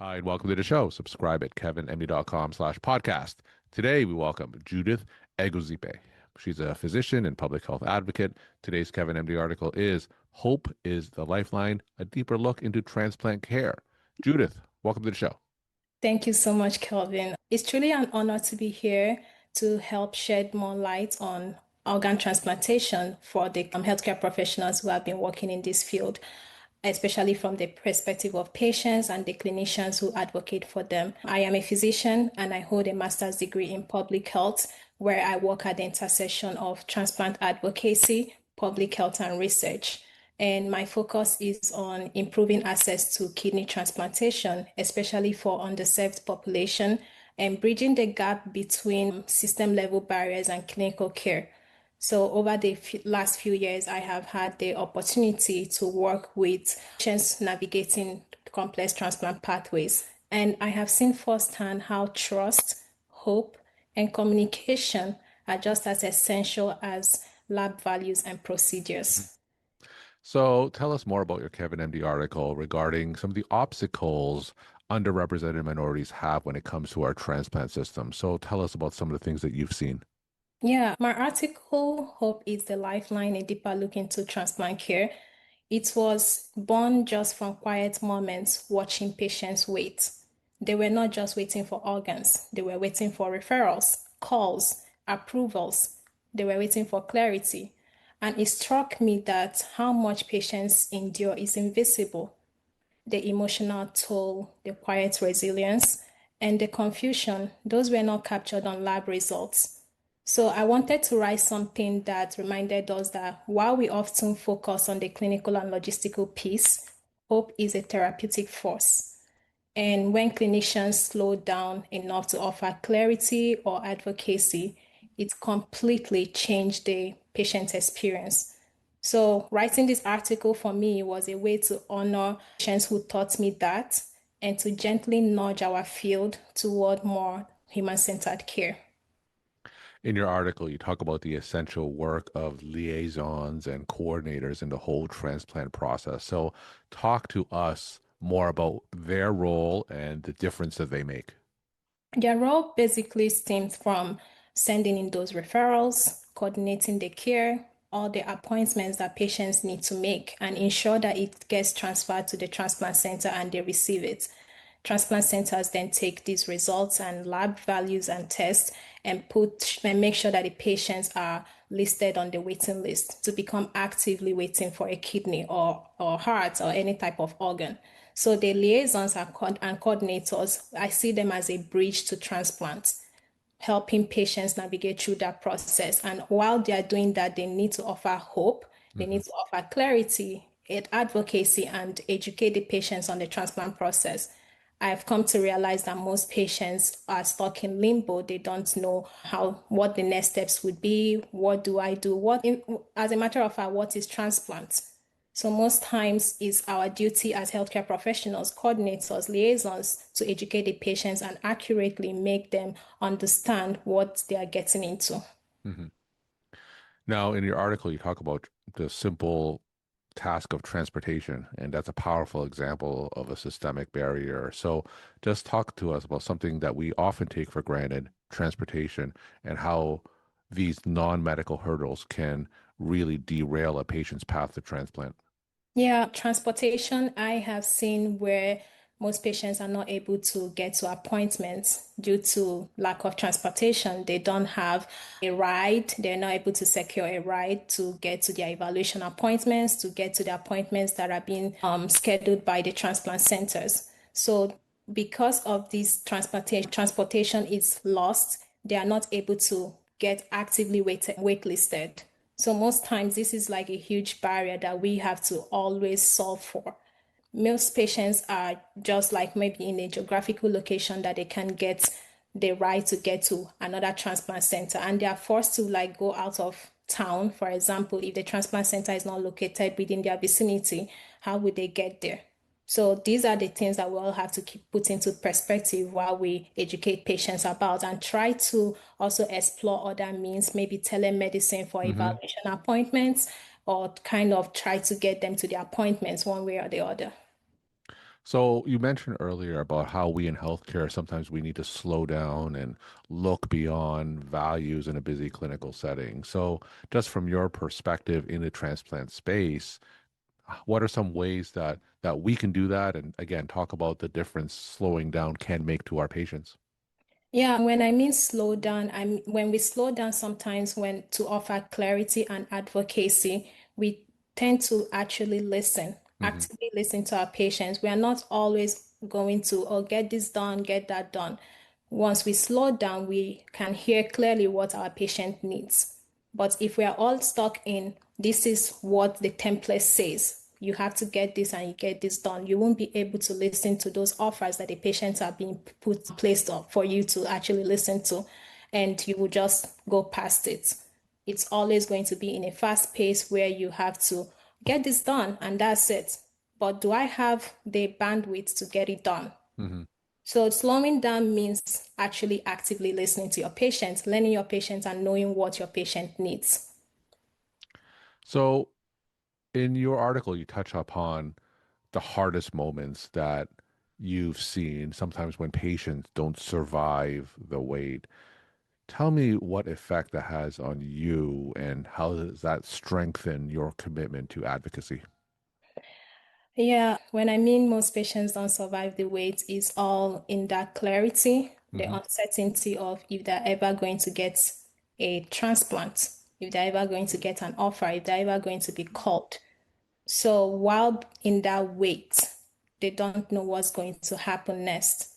Hi, and welcome to the show. Subscribe at kevinmd.com/podcast. Today, we welcome Judith Eguzoikpe. She's a physician and public health advocate. Today's Kevin MD article is Hope is the Lifeline, a deeper look into transplant care. Judith, welcome to the show. Thank you so much, Kelvin. It's truly an honor to be here to help shed more light on organ transplantation for the healthcare professionals who have been working in this field, especially from the perspective of patients and the clinicians who advocate for them. I am a physician and I hold a master's degree in public health, where I work at the intersection of transplant advocacy, public health, and research. And my focus is on improving access to kidney transplantation, especially for underserved population, and bridging the gap between system level barriers and clinical care. So over the last few years, I have had the opportunity to work with patients navigating complex transplant pathways. And I have seen firsthand how trust, hope, and communication are just as essential as lab values and Mhm. procedures. So, tell us more about your Kevin MD article regarding some of the obstacles underrepresented minorities have when it comes to our transplant system. So, tell us about some of the things that you've seen. Yeah, my article, Hope is the Lifeline, a deeper look into transplant care. It was born just from quiet moments watching patients wait. They were not just waiting for organs, they were waiting for referrals, calls, approvals. They were waiting for clarity. And it struck me that how much patients endure is invisible. The emotional toll, the quiet resilience, and the confusion, those were not captured on lab results. So I wanted to write something that reminded us that while we often focus on the clinical and logistical piece, hope is a therapeutic force. And when clinicians slow down enough to offer clarity or advocacy, it completely changed the patient experience. So, writing this article for me was a way to honor patients who taught me that and to gently nudge our field toward more human centered care. In your article, you talk about the essential work of liaisons and coordinators in the whole transplant process. So, talk to us more about their role and the difference that they make. Their role basically stems from sending in those referrals, coordinating the care, all the appointments that patients need to make, and ensure that it gets transferred to the transplant center and they receive it. Transplant centers then take these results and lab values and tests and put and make sure that the patients are listed on the waiting list to become actively waiting for a kidney or heart or any type of organ. So the liaisons and coordinators, I see them as a bridge to transplant, helping patients navigate through that process. And while they are doing that, they need to offer hope, they Mhm. need to offer clarity, advocacy, and educate the patients on the transplant process. I've come to realize that most patients are stuck in limbo. They don't know what the next steps would be. What do I do? As a matter of fact, what is transplant? So most times it's our duty as healthcare professionals, coordinators, liaisons to educate the patients and accurately make them understand what they are getting into. Mhm. Now, in your article, you talk about the simple task of transportation, and that's a powerful example of a systemic barrier. So, just talk to us about something that we often take for granted, transportation, and how these non-medical hurdles can really derail a patient's path to transplant. Yeah, transportation, I have seen where most patients are not able to get to appointments due to lack of transportation. They don't have a ride. They're not able to secure a ride to get to their evaluation appointments, to get to the appointments that are being scheduled by the transplant centers. So because of this transportation is lost, they are not able to get actively waitlisted. So most times this is like a huge barrier that we have to always solve for. Most patients are just like maybe in a geographical location that they can get the right to get to another transplant center, and they are forced to like go out of town. For example, if the transplant center is not located within their vicinity, how would they get there? So these are the things that we'll have to keep put into perspective while we educate patients about and try to also explore other means, maybe telemedicine for Hmm. evaluation appointments, or kind of try to get them to the appointments one way or the other. So you mentioned earlier about how we in healthcare sometimes we need to slow down and look beyond values in a busy clinical setting. So just from your perspective in the transplant space, what are some ways that we can do that? And again, talk about the difference slowing down can make to our patients. Yeah, when I mean slow down, when we slow down sometimes when to offer clarity and advocacy, we tend to actually listen, Hmm. actively listen to our patients. We are not always going to, oh, get this done, get that done. Once we slow down, we can hear clearly what our patient needs. But if we are all stuck in, this is what the template says, you have to get this and you get this done, you won't be able to listen to those offers that the patients are being placed up for you to actually listen to. And you will just go past it. It's always going to be in a fast pace where you have to get this done and that's it. But do I have the bandwidth to get it done? Hmm. So slowing down means actually actively listening to your patient, learning your patient and knowing what your patient needs. So in your article, you touch upon the hardest moments that you've seen, sometimes when patients don't survive the wait. Tell me what effect that has on you and how does that strengthen your commitment to advocacy? Yeah, when I mean most patients don't survive the wait, is all in that clarity, the Hmm. uncertainty of if they're ever going to get a transplant, if they're ever going to get an offer, if they're ever going to be called. So while in that wait, they don't know what's going to happen next.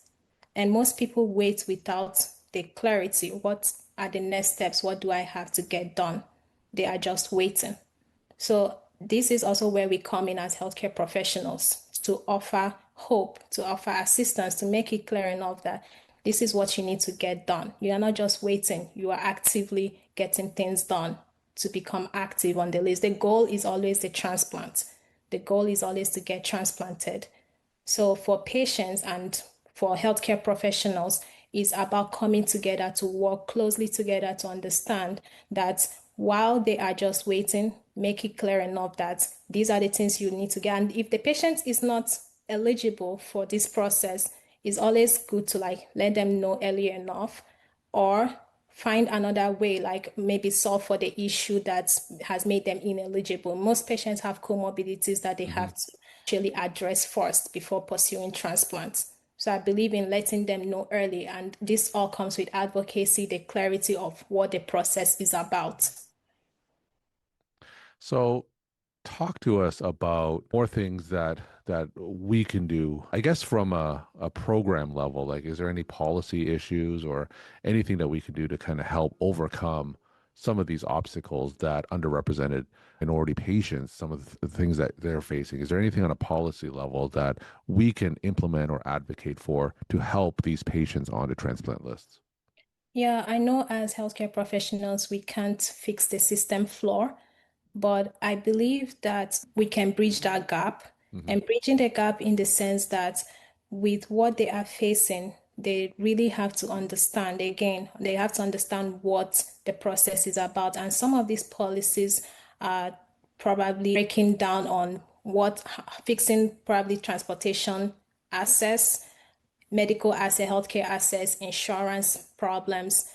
And most people wait without the clarity. What are the next steps? What do I have to get done? They are just waiting. So this is also where we come in as healthcare professionals to offer hope, to offer assistance, to make it clear enough that this is what you need to get done. You are not just waiting, you are actively getting things done to become active on the list. The goal is always the transplant. The goal is always to get transplanted. So for patients and for healthcare professionals, it's about coming together to work closely together to understand that while they are just waiting, make it clear enough that these are the things you need to get. And if the patient is not eligible for this process, it's always good to like let them know early enough or find another way, like maybe solve for the issue that has made them ineligible. Most patients have comorbidities that they Hmm. have to actually address first before pursuing transplants. So I believe in letting them know early, and this all comes with advocacy, the clarity of what the process is about. So talk to us about more things that we can do, I guess from a program level. Like, is there any policy issues or anything that we can do to kind of help overcome some of these obstacles that underrepresented minority patients, some of the things that they're facing? Is there anything on a policy level that we can implement or advocate for to help these patients onto transplant lists? Yeah, I know as healthcare professionals, we can't fix the system flaw, but I believe that we can bridge that gap Hmm. and bridging the gap in the sense that with what they are facing, they really have to understand again, they have to understand what the process is about. And some of these policies are probably breaking down on what fixing probably transportation access, medical access, healthcare access, insurance problems,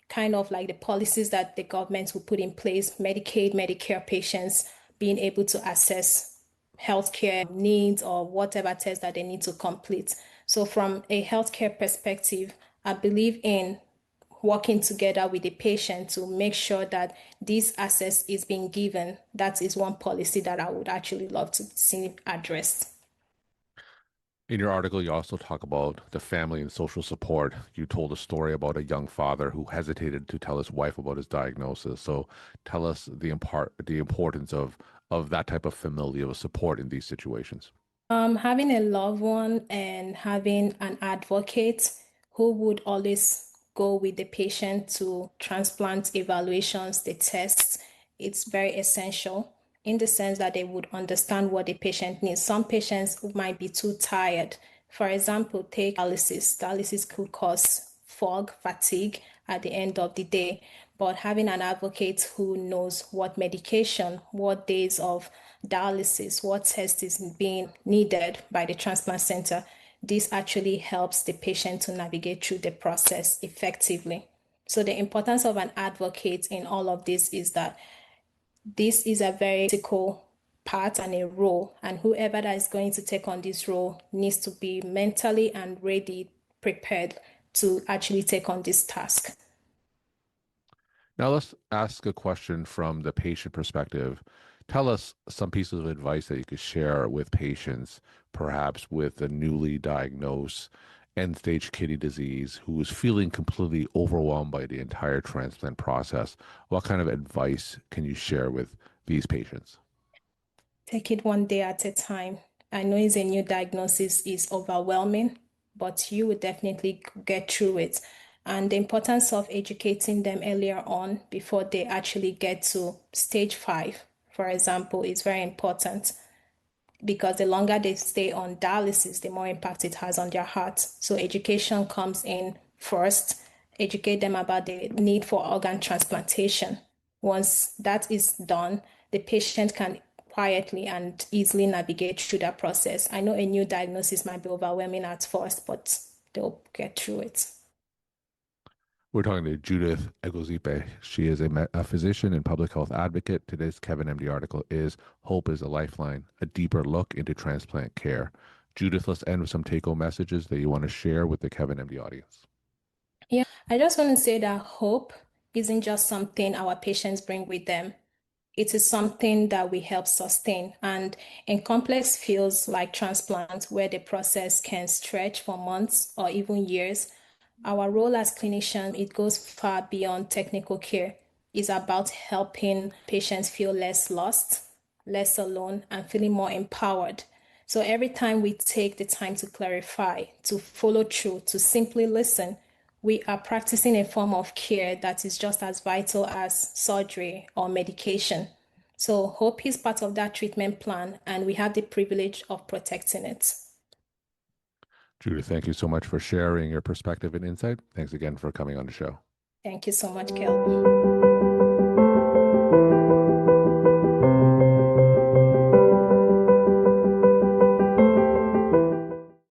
kind of like the policies that the government will put in place, Medicaid, Medicare patients being able to access healthcare needs or whatever test that they need to complete. So, from a healthcare perspective, I believe in working together with the patient to make sure that this access is being given. That is one policy that I would actually love to see addressed. In your article, you also talk about the family and social support. You told a story about a young father who hesitated to tell his wife about his diagnosis. So tell us the importance of that type of familial support in these situations. Having a loved one and having an advocate who would always go with the patient to transplant evaluations, the tests, it's very essential in the sense that they would understand what the patient needs. Some patients might be too tired. For example, take dialysis. Dialysis could cause fog, fatigue at the end of the day. But having an advocate who knows what medication, what days of dialysis, what test is being needed by the transplant center. This actually helps the patient to navigate through the process effectively. So the importance of an advocate in all of this is that this is a very critical part and a role, and whoever that is going to take on this role needs to be mentally and ready, prepared to actually take on this task. Now let's ask a question from the patient perspective. Tell us some pieces of advice that you could share with patients, perhaps with a newly diagnosed end-stage kidney disease who is feeling completely overwhelmed by the entire transplant process. What kind of advice can you share with these patients? Take it one day at a time. I know it's a new diagnosis is overwhelming, but you will definitely get through it. And the importance of educating them earlier on before they actually get to stage 5, for example, is very important because the longer they stay on dialysis, the more impact it has on their heart. So education comes in first. Educate them about the need for organ transplantation. Once that is done, the patient can quietly and easily navigate through that process. I know a new diagnosis might be overwhelming at first, but they'll get through it. We're talking to Judith Eguzoikpe. She is a physician and public health advocate. Today's Kevin MD article is Hope is a Lifeline, a deeper look into transplant care. Judith, let's end with some take-home messages that you want to share with the Kevin MD audience. Yeah, I just want to say that hope isn't just something our patients bring with them. It is something that we help sustain. And in complex fields like transplant, where the process can stretch for months or even years, our role as clinicians, it goes far beyond technical care. It's about helping patients feel less lost, less alone, and feeling more empowered. So every time we take the time to clarify, to follow through, to simply listen, we are practicing a form of care that is just as vital as surgery or medication. So hope is part of that treatment plan, and we have the privilege of protecting it. Judith, thank you so much for sharing your perspective and insight. Thanks again for coming on the show. Thank you so much, Kelvin.